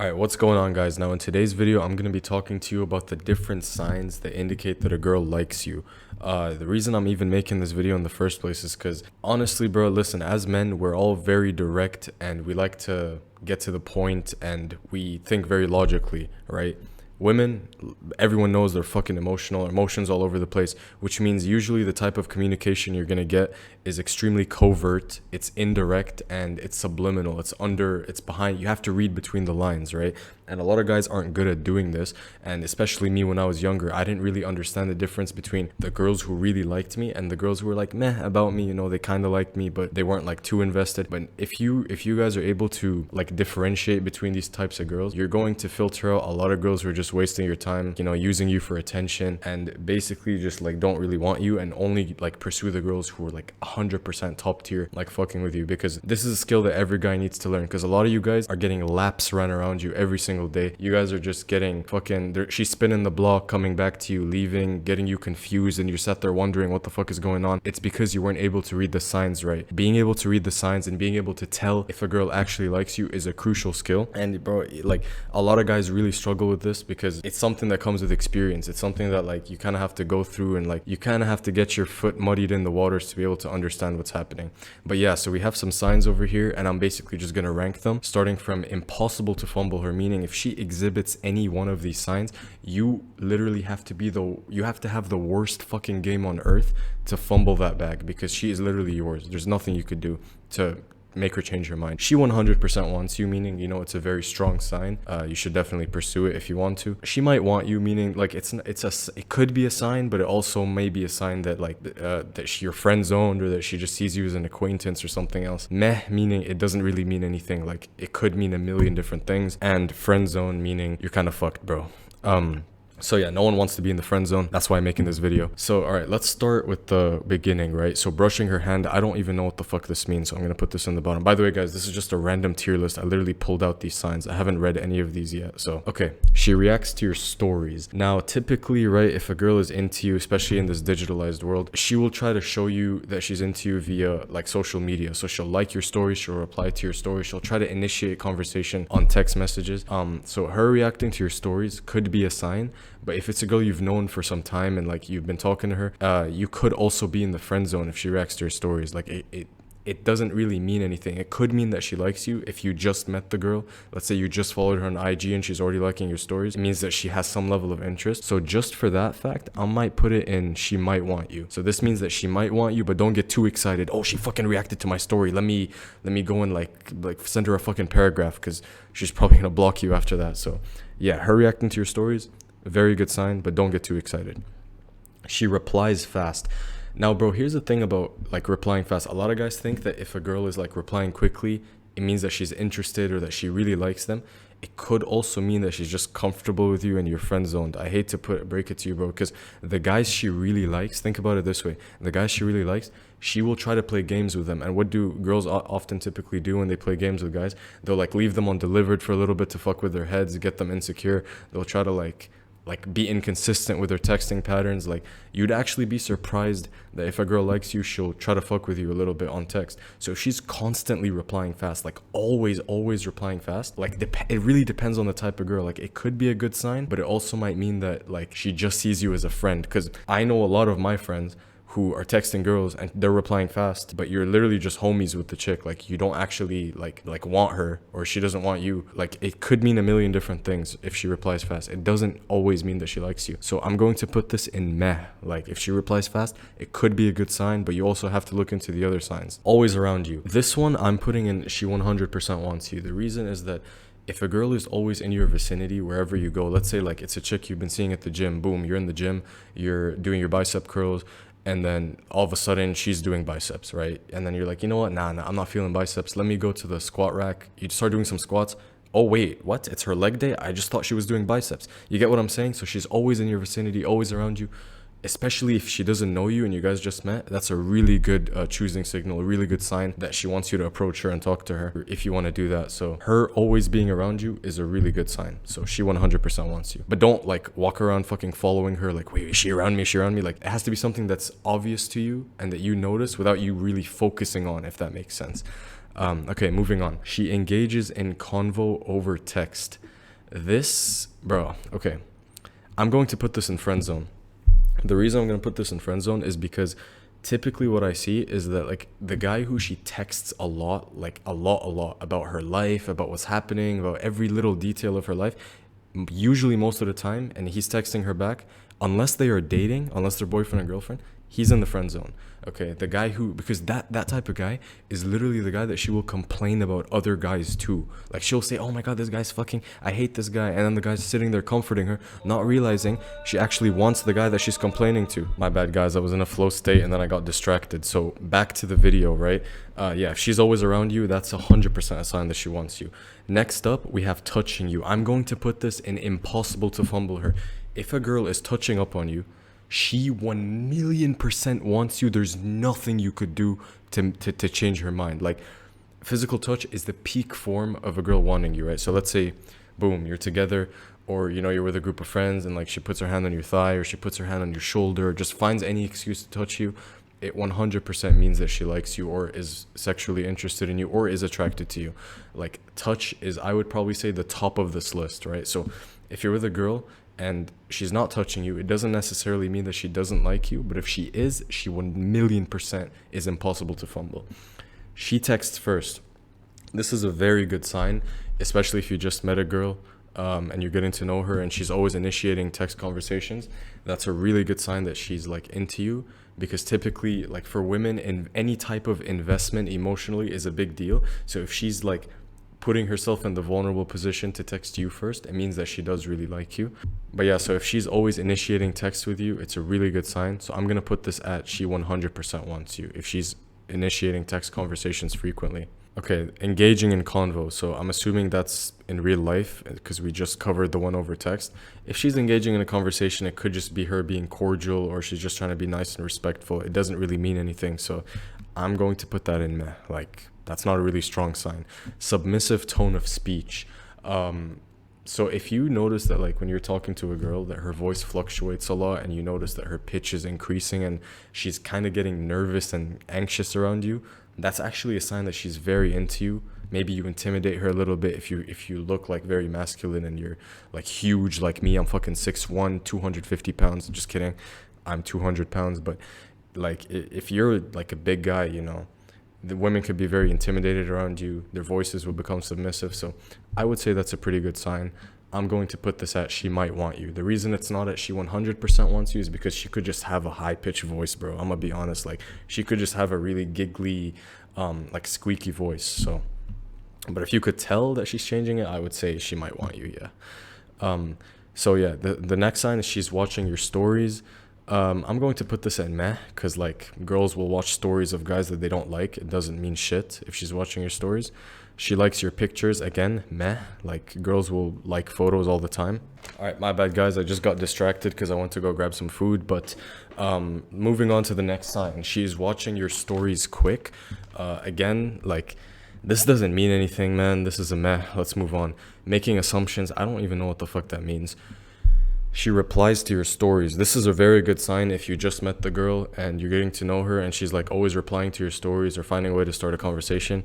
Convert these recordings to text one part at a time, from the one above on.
Alright, what's going on, guys? Now in today's video I'm going to be talking to you about the different signs that indicate that a girl likes you. The reason I'm even making this video in the first place is because honestly, bro, listen, as men we're all very direct and we like to get to the point and we think very logically, right? Women, everyone knows they're fucking emotional, emotions all over the place, which means usually the type of communication you're gonna get is extremely covert, it's indirect, and it's subliminal. It's behind, you have to read between the lines, right? And a lot of guys aren't good at doing this, and especially me when I was younger, I didn't really understand the difference between the girls who really liked me and the girls who were like meh about me, you know, they kind of liked me, but they weren't like too invested. But if you guys are able to like differentiate between these types of girls, you're going to filter out a lot of girls who are just wasting your time, you know, using you for attention and basically just like don't really want you, and only like pursue the girls who are like 100% top tier, like fucking with you, because this is a skill that every guy needs to learn. Because a lot of you guys are getting laps run around you every single day. You guys are just getting fucking, she's spinning the block, coming back to you, leaving, getting you confused, and you're sat there wondering what the fuck is going on. It's because you weren't able to read the signs right. Being able to read the signs and being able to tell if a girl actually likes you is a crucial skill. And bro, like a lot of guys really struggle with this because it's something that comes with experience. It's something that like you kind of have to go through, and like you kind of have to get your foot muddied in the waters to be able to understand what's happening. But yeah, so we have some signs over here and I'm basically just gonna rank them, starting from impossible to fumble her, meaning if she exhibits any one of these signs, you literally have to have the worst fucking game on earth to fumble that bag, because she is literally yours. There's nothing you could do to make her change her mind. She 100% wants you, meaning, you know, it's a very strong sign. You should definitely pursue it if you want to. She might want you, meaning like it could be a sign, but it also may be a sign that like you're friend zoned, or that she just sees you as an acquaintance or something else. Meh, meaning it doesn't really mean anything. Like it could mean a million different things. And friend zone, meaning you're kind of fucked, bro. So yeah, no one wants to be in the friend zone. That's why I'm making this video. So all right, let's start with the beginning, right? So brushing her hand, I don't even know what the fuck this means, so I'm gonna put this in the bottom. By the way, guys, this is just a random tier list. I literally pulled out these signs. I haven't read any of these yet. So okay, she reacts to your stories. Now typically, right, if a girl is into you, especially in this digitalized world, she will try to show you that she's into you via like social media. So she'll like your stories, she'll reply to your stories, she'll try to initiate conversation on text messages. So her reacting to your stories could be a sign. But if it's a girl you've known for some time and like you've been talking to her, you could also be in the friend zone if she reacts to your stories. Like it doesn't really mean anything. It could mean that she likes you if you just met the girl. Let's say you just followed her on IG and she's already liking your stories. It means that she has some level of interest. So just for that fact, I might put it in she might want you. So this means that she might want you, but don't get too excited. Oh, she fucking reacted to my story. Let me go and like send her a fucking paragraph, because she's probably gonna block you after that. So yeah, her reacting to your stories, a very good sign, but don't get too excited. She replies fast. Now, bro, here's the thing about like replying fast. A lot of guys think that if a girl is like replying quickly, it means that she's interested or that she really likes them. It could also mean that she's just comfortable with you and you're friend zoned. I hate to break it to you, bro, because the guys she really likes, think about it this way. The guys she really likes, she will try to play games with them. And what do girls often typically do when they play games with guys? They'll like leave them undelivered for a little bit to fuck with their heads, get them insecure. They'll try to like be inconsistent with their texting patterns. Like you'd actually be surprised that if a girl likes you, she'll try to fuck with you a little bit on text. So if she's constantly replying fast, like always replying fast, like it really depends on the type of girl. Like it could be a good sign, but it also might mean that like she just sees you as a friend. Because I know a lot of my friends who are texting girls and they're replying fast, but you're literally just homies with the chick. Like you don't actually like want her, or she doesn't want you. Like it could mean a million different things if she replies fast. It doesn't always mean that she likes you. So I'm going to put this in meh. Like if she replies fast, it could be a good sign, but you also have to look into the other signs. Always around you. This one I'm putting in she 100% wants you. The reason is that if a girl is always in your vicinity wherever you go, let's say like it's a chick you've been seeing at the gym, boom, you're in the gym, you're doing your bicep curls, and then all of a sudden she's doing biceps, right? And then you're like, you know what, nah, I'm not feeling biceps, let me go to the squat rack. You start doing some squats. Oh wait, what? It's her leg day? I just thought she was doing biceps. You get what I'm saying? So she's always in your vicinity, always around you. Especially if she doesn't know you and you guys just met, that's a really good choosing signal, a really good sign that she wants you to approach her and talk to her if you want to do that. So her always being around you is a really good sign. So she 100% wants you. But don't like walk around fucking following her like, wait, is she around me? Is she around me? Like it has to be something that's obvious to you and that you notice without you really focusing on, if that makes sense. Okay, moving on. She engages in convo over text. This, bro, okay. I'm going to put this in friend zone. The reason I'm going to put this in friend zone is because typically what I see is that like the guy who she texts a lot, like a lot about her life, about what's happening, about every little detail of her life, usually most of the time, and he's texting her back, unless they are dating, unless they're boyfriend and girlfriend, he's in the friend zone. Okay, the guy who, because that type of guy is literally the guy that she will complain about other guys too. Like she'll say, oh my god, this guy's fucking, I hate this guy, and then the guy's sitting there comforting her, not realizing she actually wants the guy that she's complaining to. My bad, guys, I was in a flow state and then I got distracted. So back to the video, right? Yeah, if she's always around you, that's 100% a sign that she wants you. Next up, we have touching you. I'm going to put this in impossible to fumble her. If a girl is touching up on you, she 1,000,000% wants you. There's nothing you could do to change her mind. Like, physical touch is the peak form of a girl wanting you, right? So let's say, boom, you're together, or you know, you're with a group of friends and like she puts her hand on your thigh or she puts her hand on your shoulder, or just finds any excuse to touch you. It 100% means that she likes you or is sexually interested in you or is attracted to you. Like, touch is, I would probably say, the top of this list, right? So if you're with a girl and she's not touching you, it doesn't necessarily mean that she doesn't like you, but if she is, she 1,000,000% is impossible to fumble. She texts first. This is a very good sign, especially if you just met a girl and you're getting to know her and she's always initiating text conversations. That's a really good sign that she's like into you, because typically, like for women, in any type of investment emotionally is a big deal. So if she's like putting herself in the vulnerable position to text you first, it means that she does really like you. But yeah, so if she's always initiating text with you, it's a really good sign. So I'm gonna put this at she 100% wants you if she's initiating text conversations frequently. Okay, engaging in convo. So I'm assuming that's in real life because we just covered the one over text. If she's engaging in a conversation, it could just be her being cordial, or she's just trying to be nice and respectful. It doesn't really mean anything. So I'm going to put that in meh. Like, that's not a really strong sign. Submissive tone of speech. So if you notice that, like, when you're talking to a girl, that her voice fluctuates a lot, and you notice that her pitch is increasing and she's kind of getting nervous and anxious around you, that's actually a sign that she's very into you. Maybe you intimidate her a little bit if you look like very masculine and you're like huge like me. I'm fucking 6'1", 250 pounds. Just kidding. I'm 200 pounds. But like, if you're like a big guy, you know, the women could be very intimidated around you. Their voices will become submissive. So I would say that's a pretty good sign. I'm going to put this at she might want you. The reason it's not at she 100% wants you is because she could just have a high-pitched voice, bro. I'm gonna be honest. Like, she could just have a really giggly, like squeaky voice. So, but if you could tell that she's changing it, I would say she might want you, yeah. So yeah, the next sign is she's watching your stories. I'm going to put this at meh, because like, girls will watch stories of guys that they don't like. It doesn't mean shit if she's watching your stories. She likes your pictures. Again, meh. Like, girls will like photos all the time. All right, my bad, guys. I just got distracted because I went to go grab some food. But moving on to the next sign, she's watching your stories quick. Again, like, this doesn't mean anything, man. This is a meh. Let's move on. Making assumptions. I don't even know what the fuck that means. She replies to your stories. This is a very good sign if you just met the girl and you're getting to know her and she's like always replying to your stories or finding a way to start a conversation.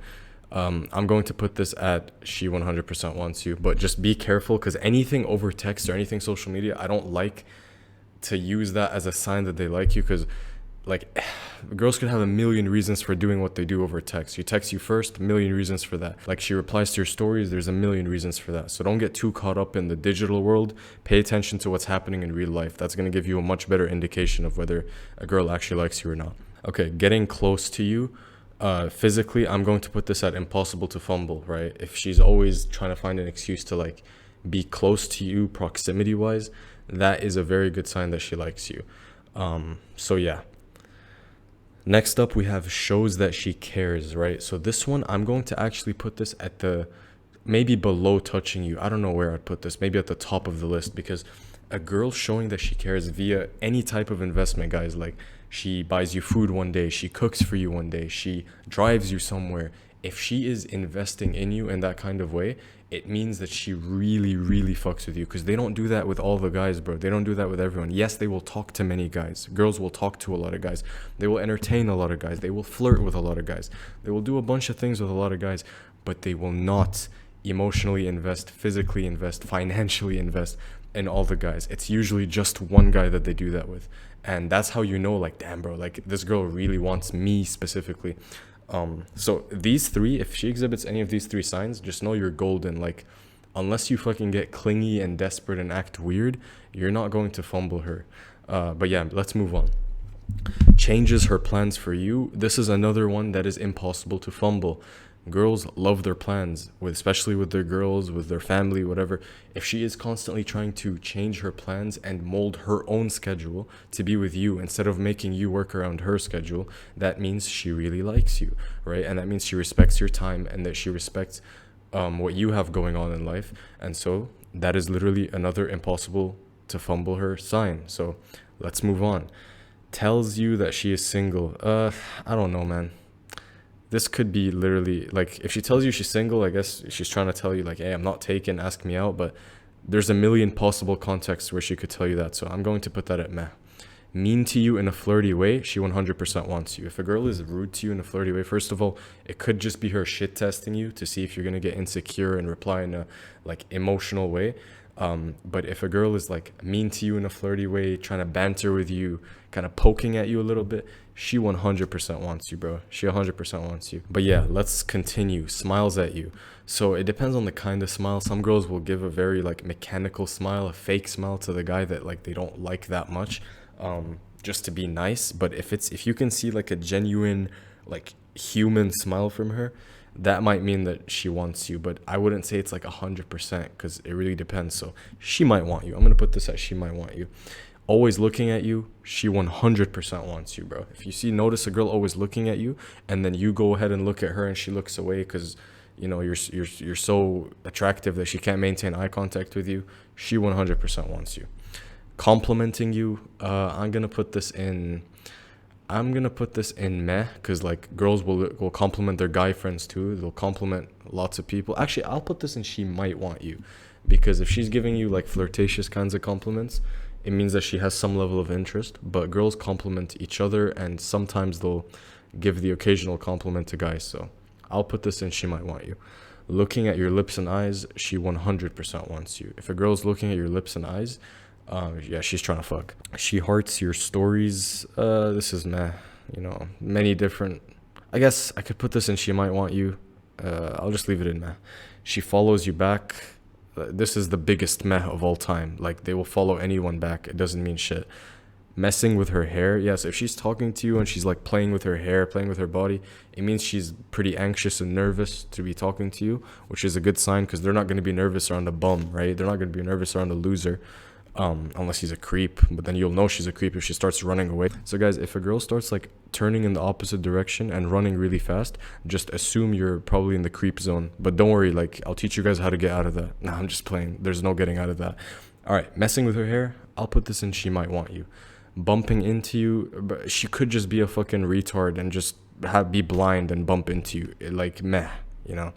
I'm going to put this at she 100% wants you, but just be careful, because anything over text or anything social media, I don't like to use that as a sign that they like you, because like, girls could have a million reasons for doing what they do over text. You text you first, a million reasons for that. Like, she replies to your stories, there's a million reasons for that. So don't get too caught up in the digital world. Pay attention to what's happening in real life. That's going to give you a much better indication of whether a girl actually likes you or not. Okay, getting close to you. Physically, I'm going to put this at impossible to fumble, right? If she's always trying to find an excuse to like be close to you proximity wise, that is a very good sign that she likes you. So yeah. Next up, we have shows that she cares, right? So this one, I'm going to actually put this at the maybe below touching you. I don't know where I'd put this, maybe at the top of the list, because a girl showing that she cares via any type of investment, guys, like, she buys you food one day, she cooks for you one day, she drives you somewhere. If she is investing in you in that kind of way, it means that she really, really fucks with you, because they don't do that with all the guys, bro. They don't do that with everyone. Yes, they will talk to many guys. Girls will talk to a lot of guys. They will entertain a lot of guys. They will flirt with a lot of guys. They will do a bunch of things with a lot of guys, but they will not emotionally invest, physically invest, financially invest in all the guys. It's usually just one guy that they do that with. And that's how you know, like, damn, bro, like, this girl really wants me specifically. So these three, if she exhibits any of these three signs, just know you're golden. Like, unless you fucking get clingy and desperate and act weird, you're not going to fumble her. But yeah, let's move on. Changes her plans for you. This is another one that is impossible to fumble. Girls love their plans, especially with their girls, with their family, whatever. If she is constantly trying to change her plans and mold her own schedule to be with you instead of making you work around her schedule, that means she really likes you, right? And that means she respects your time and that she respects what you have going on in life. And so that is literally another impossible to fumble her sign. So let's move on. Tells you that she is single. I don't know, man. This could be literally, like, if she tells you she's single, I guess she's trying to tell you, like, hey, I'm not taken, ask me out. But there's a million possible contexts where she could tell you that. So I'm going to put that at meh. Mean to you in a flirty way, she 100% wants you. If a girl is rude to you in a flirty way, first of all, it could just be her shit testing you to see if you're going to get insecure and reply in a, like, emotional way. But if a girl is, like, mean to you in a flirty way, trying to banter with you, kind of poking at you a little bit, she 100% wants you, bro. She 100% wants you. But yeah, let's continue. Smiles at you. So it depends on the kind of smile. Some girls will give a very, like, mechanical smile, a fake smile to the guy that, like, they don't like that much, just to be nice. But if you can see, like, a genuine, like, human smile from her, that might mean that she wants you. But I wouldn't say it's like 100% because it really depends. So she might want you. I'm gonna put this at she might want you. Always looking at you, she 100% wants you, bro. If you notice a girl always looking at you and then you go ahead and look at her and she looks away because, you know, you're so attractive that she can't maintain eye contact with you, she 100% wants you. Complimenting you, I'm gonna put this in meh, because, like, girls will compliment their guy friends too. They'll compliment lots of people. Actually, I'll put this in she might want you, because if she's giving you, like, flirtatious kinds of compliments, it means that she has some level of interest. But girls compliment each other, and sometimes they'll give the occasional compliment to guys. So I'll put this in she might want you. Looking at your lips and eyes, she 100% wants you. If a girl's looking at your lips and eyes, yeah, she's trying to fuck. She hearts your stories. This is meh. You know, many different. I guess I could put this in she might want you. I'll just leave it in meh. She follows you back. This is the biggest meh of all time. Like, they will follow anyone back. It doesn't mean shit. Messing with her hair. Yes, if she's talking to you and she's, like, playing with her hair, playing with her body, it means she's pretty anxious and nervous to be talking to you, which is a good sign because they're not going to be nervous around a bum, right? They're not going to be nervous around a loser. Unless he's a creep, but then you'll know she's a creep if she starts running away. So guys, if a girl starts, like, turning in the opposite direction and running really fast, just assume you're probably in the creep zone. But don't worry, like, I'll teach you guys how to get out of that. Nah, I'm just playing. There's no getting out of that. All right, messing with her hair, I'll put this in she might want you. Bumping into you, but she could just be a fucking retard and just be blind and bump into you. Like, meh, you know.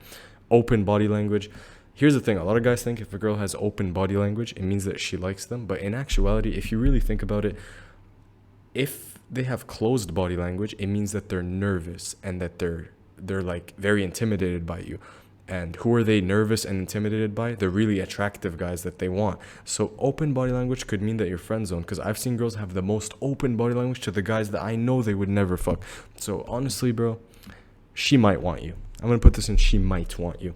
Open body language. Here's the thing, a lot of guys think if a girl has open body language, it means that she likes them. But in actuality, if you really think about it, if they have closed body language, it means that they're nervous and that they're like very intimidated by you. And who are they nervous and intimidated by? They're really attractive guys that they want. So open body language could mean that you're friend zoned, because I've seen girls have the most open body language to the guys that I know they would never fuck. So honestly, bro, she might want you. I'm gonna put this in she might want you.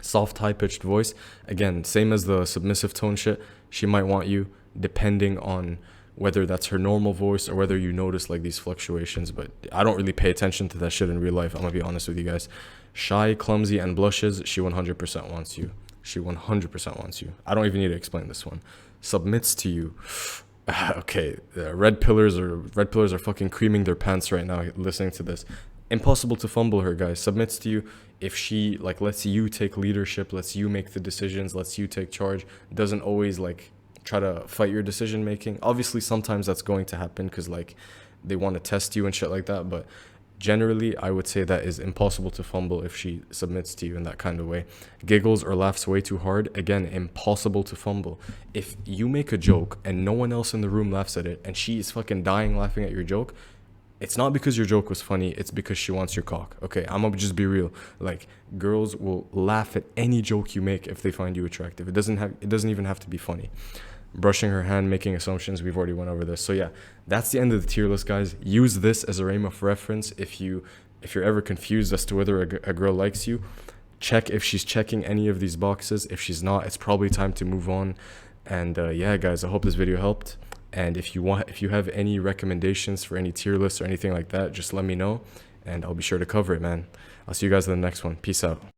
Soft, high-pitched voice. Again, same as the submissive tone shit. She might want you, depending on whether that's her normal voice or whether you notice, like, these fluctuations. But I don't really pay attention to that shit in real life. I'm gonna be honest with you guys. Shy, clumsy, and blushes. She 100% wants you. She 100% wants you. I don't even need to explain this one. Submits to you. Okay, red pillars are fucking creaming their pants right now listening to this. Impossible to fumble her, guys. Submits to you if she, like, lets you take leadership, lets you make the decisions, lets you take charge, doesn't always, like, try to fight your decision making. Obviously, sometimes that's going to happen because, like, they want to test you and shit like that, but generally, I would say that is impossible to fumble if she submits to you in that kind of way. Giggles or laughs way too hard. Again, impossible to fumble. If you make a joke and no one else in the room laughs at it and she is fucking dying laughing at your joke, it's not because your joke was funny, it's because she wants your cock. Okay, I'm gonna just be real. Like, girls will laugh at any joke you make if they find you attractive. It doesn't even have to be funny. Brushing her hand, making assumptions, we've already went over this. So yeah, that's the end of the tier list, guys. Use this as a frame of reference if you're ever confused as to whether a girl likes you. Check if she's checking any of these boxes. If she's not, it's probably time to move on. And yeah, guys, I hope this video helped. And if you have any recommendations for any tier lists or anything like that, just let me know and I'll be sure to cover it, man. I'll see you guys in the next one. Peace out.